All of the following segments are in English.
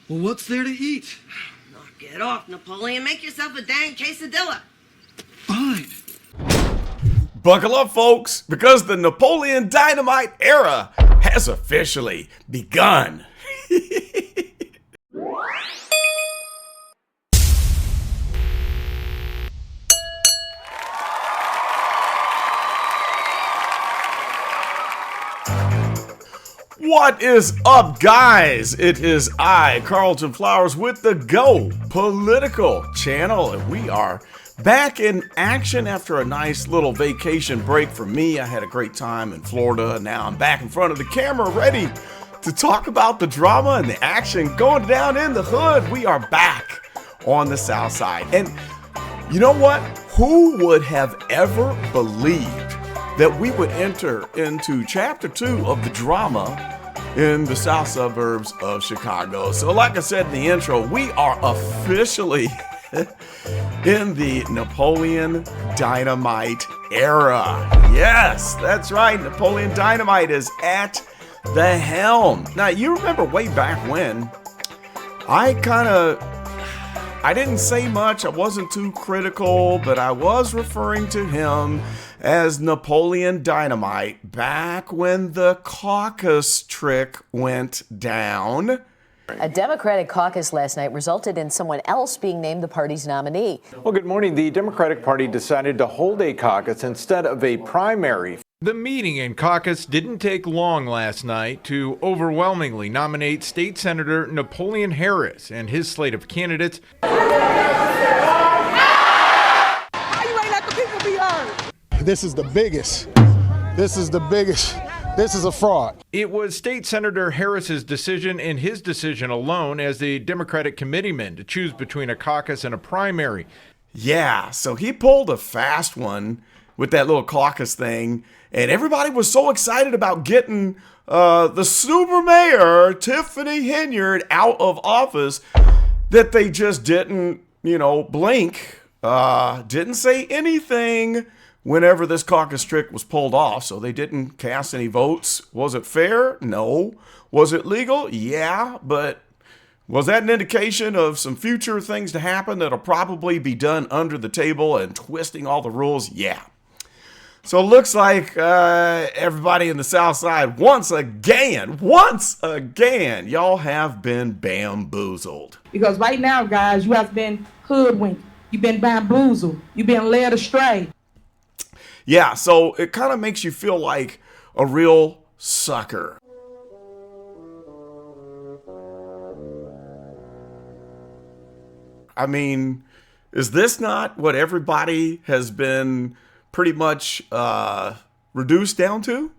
Well, what's there to eat? Knock it off, Napoleon. Make yourself a dang quesadilla. Fine. Buckle up, folks, because the Napoleon Dynamite era has officially begun. What is up, guys? It is I, Carlton Flowers, with the Go Political channel, and we are back in action after a nice little vacation break for me. I had a great time in Florida, and now I'm back in front of the camera ready to talk about the drama and the action going down in the hood. We are back on the South Side, and you know what? Who would have ever believed that we would enter into chapter 2 of the drama in the South Suburbs of Chicago? So like I said in the intro, we are officially in the Napoleon Dynamite era. Yes, that's right. Napoleon Dynamite is at the helm. Now, you remember way back when I didn't say much. I wasn't too critical, but I was referring to him as Napoleon Dynamite back when the caucus trick went down. A Democratic caucus last night resulted in someone else being named the party's nominee. Well, good morning. The Democratic Party decided to hold a caucus instead of a primary. The meeting and caucus didn't take long last night to overwhelmingly nominate State Senator Napoleon Harris and his slate of candidates. This is the biggest. This is the biggest. This is a fraud. It was State Senator Harris's decision and his decision alone as the Democratic committeeman to choose between a caucus and a primary. Yeah, so he pulled a fast one with that little caucus thing, and everybody was so excited about getting the SuperMayor, Tiffany Henyard, out of office that they just didn't, blink, didn't say anything whenever this caucus trick was pulled off. So they didn't cast any votes. Was it fair? No. Was it legal? Yeah, but was that an indication of some future things to happen that'll probably be done under the table and twisting all the rules? Yeah. So it looks like everybody in the South Side, once again, y'all have been bamboozled. Because right now, guys, you have been hoodwinked. You've been bamboozled. You've been led astray. Yeah, so it kind of makes you feel like a real sucker. I mean, is this not what everybody has been pretty much reduced down to?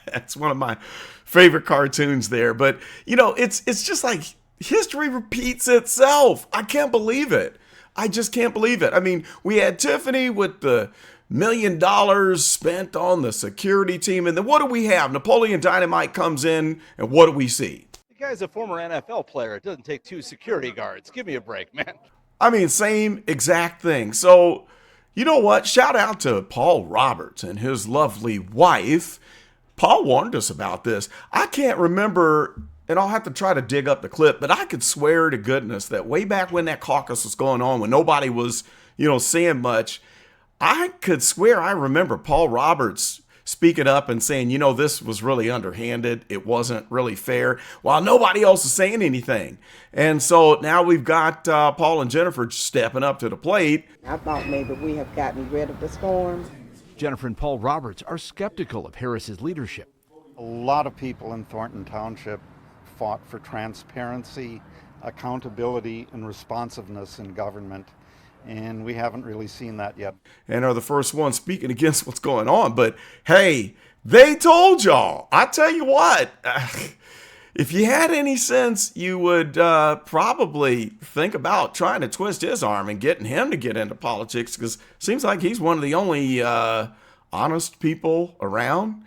That's one of my favorite cartoons there. But, it's just like history repeats itself. I can't believe it. I just can't believe it. I mean, we had Tiffany with the $1 million spent on the security team. And then what do we have? Napoleon Dynamite comes in, and what do we see? The guy's a former NFL player. It doesn't take 2 security guards. Give me a break, man. I mean, same exact thing. So, you know what? Shout out to Paul Roberts and his lovely wife. Paul warned us about this. I can't remember, and I'll have to try to dig up the clip, but I could swear to goodness that way back when that caucus was going on, when nobody was, saying much, I could swear I remember Paul Roberts speaking up and saying, this was really underhanded. It wasn't really fair, while nobody else is saying anything. And so now we've got Paul and Jennifer stepping up to the plate. I thought maybe we have gotten rid of the storm. Jennifer and Paul Roberts are skeptical of Harris's leadership. A lot of people in Thornton Township fought for transparency, accountability, and responsiveness in government, and we haven't really seen that yet. And are the first ones speaking against what's going on. But hey, they told y'all. I tell you what, if you had any sense, you would probably think about trying to twist his arm and getting him to get into politics, because it seems like he's one of the only honest people around.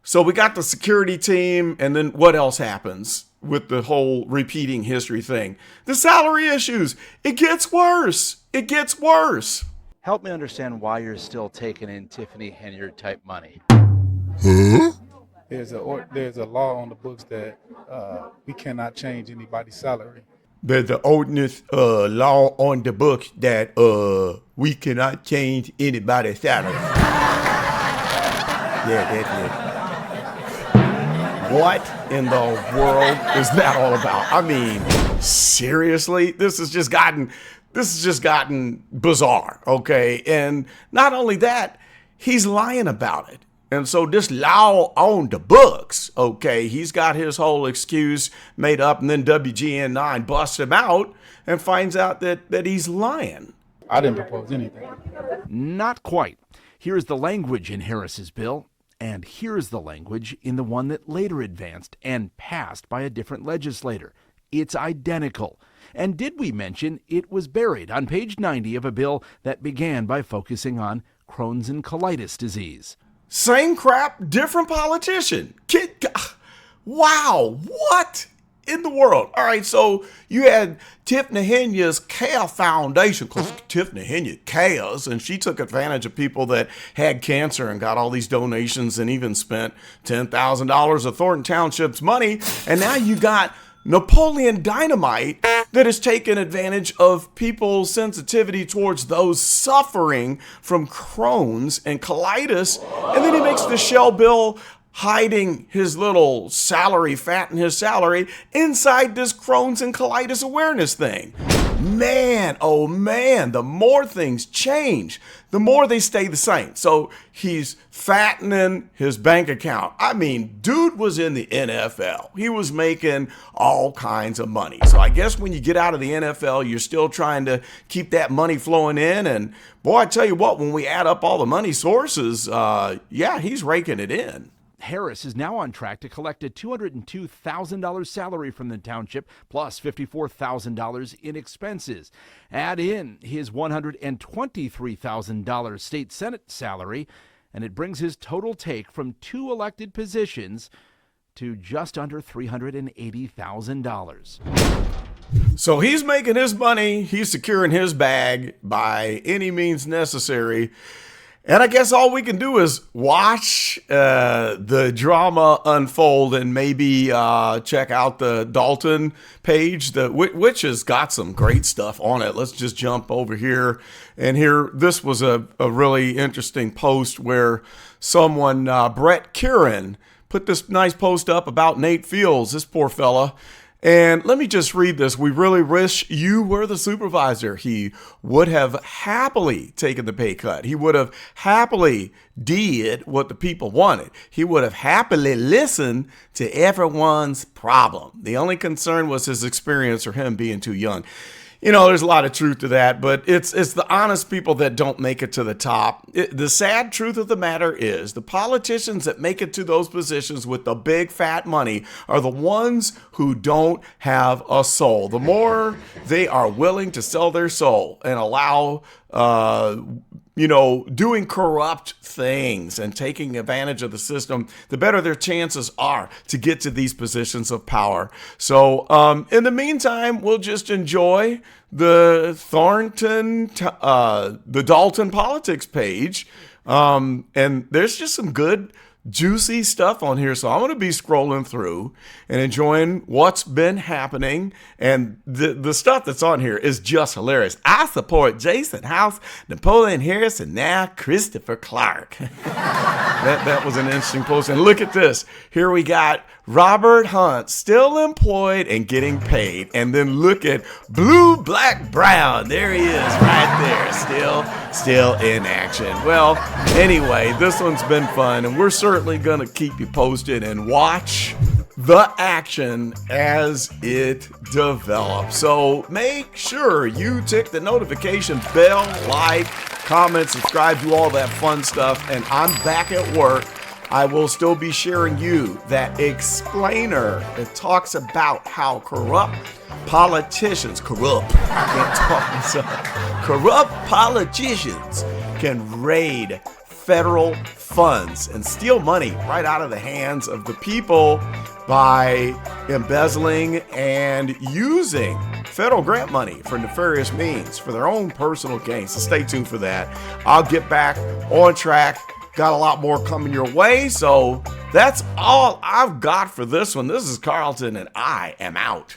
So we got the security team, and then what else happens? with the whole repeating history thing. The salary issues, it gets worse. It gets worse. Help me understand why you're still taking in Tiffany Henyard type money. There's a law on the books that we cannot change anybody's salary. There's the ordinance law on the books that we cannot change anybody's salary. Yeah, that's it. What in the world is that all about? I mean, seriously, this has just gotten bizarre, okay? And not only that, he's lying about it. And so this law on the books, okay, he's got his whole excuse made up, and then WGN9 busts him out and finds out that he's lying. I didn't propose anything. Not quite. Here's the language in Harris's bill, and here's the language in the one that later advanced and passed by a different legislator. It's identical. And did we mention it was buried on page 90 of a bill that began by focusing on Crohn's and colitis disease? Same crap, different politician. Wow, what in the world? All right, so you had Tiffany Henyard's Care Foundation, because Tiffany Henyard cares, and she took advantage of people that had cancer and got all these donations and even spent $10,000 of Thornton Township's money. And now you got Napoleon Dynamite that has taken advantage of people's sensitivity towards those suffering from Crohn's and colitis. And then he makes the shell bill hiding his little salary, fatten his salary inside this Crohn's and colitis awareness thing. Man, oh man, the more things change, the more they stay the same. So he's fattening his bank account. I mean, dude was in the NFL. He was making all kinds of money. So I guess when you get out of the NFL, you're still trying to keep that money flowing in. And boy, I tell you what, when we add up all the money sources, yeah, he's raking it in. Harris is now on track to collect a $202,000 salary from the township, plus $54,000 in expenses. Add in his $123,000 state Senate salary, and it brings his total take from 2 elected positions to just under $380,000. So he's making his money, he's securing his bag by any means necessary. And I guess all we can do is watch the drama unfold and maybe check out the Dalton page, which has got some great stuff on it. Let's just jump over here. And here, this was a really interesting post where someone, Brett Kieran, put this nice post up about Nate Fields, this poor fella. And let me just read this. We really wish you were the supervisor. He would have happily taken the pay cut. He would have happily did what the people wanted. He would have happily listened to everyone's problem. The only concern was his experience or him being too young. You know, there's a lot of truth to that, but it's the honest people that don't make it to the top. The sad truth of the matter is the politicians that make it to those positions with the big fat money are the ones who don't have a soul. The more they are willing to sell their soul and allow doing corrupt things and taking advantage of the system, the better their chances are to get to these positions of power. So in the meantime, we'll just enjoy the the Dalton Politics page. And there's just some good, juicy stuff on here. So I'm going to be scrolling through and enjoying what's been happening. And the stuff that's on here is just hilarious. I support Jason House, Napoleon Harris, and now Christopher Clark. That was an interesting post. And look at this. Here we got Robert Hunt still employed and getting paid. And then look at Blue, Black, Brown. There he is right there. Still in action. Well, anyway, this one's been fun. And we're certainly going to keep you posted and watch the action as it develops. So make sure you tick the notification bell, like, comment, subscribe, do all that fun stuff. And I'm back at work. I will still be sharing you that explainer that talks about how corrupt politicians can raid federal funds and steal money right out of the hands of the people by embezzling and using federal grant money for nefarious means for their own personal gain. So stay tuned for that. I'll get back on track. Got a lot more coming your way. So that's all I've got for this one. This is Carlton, and I am out.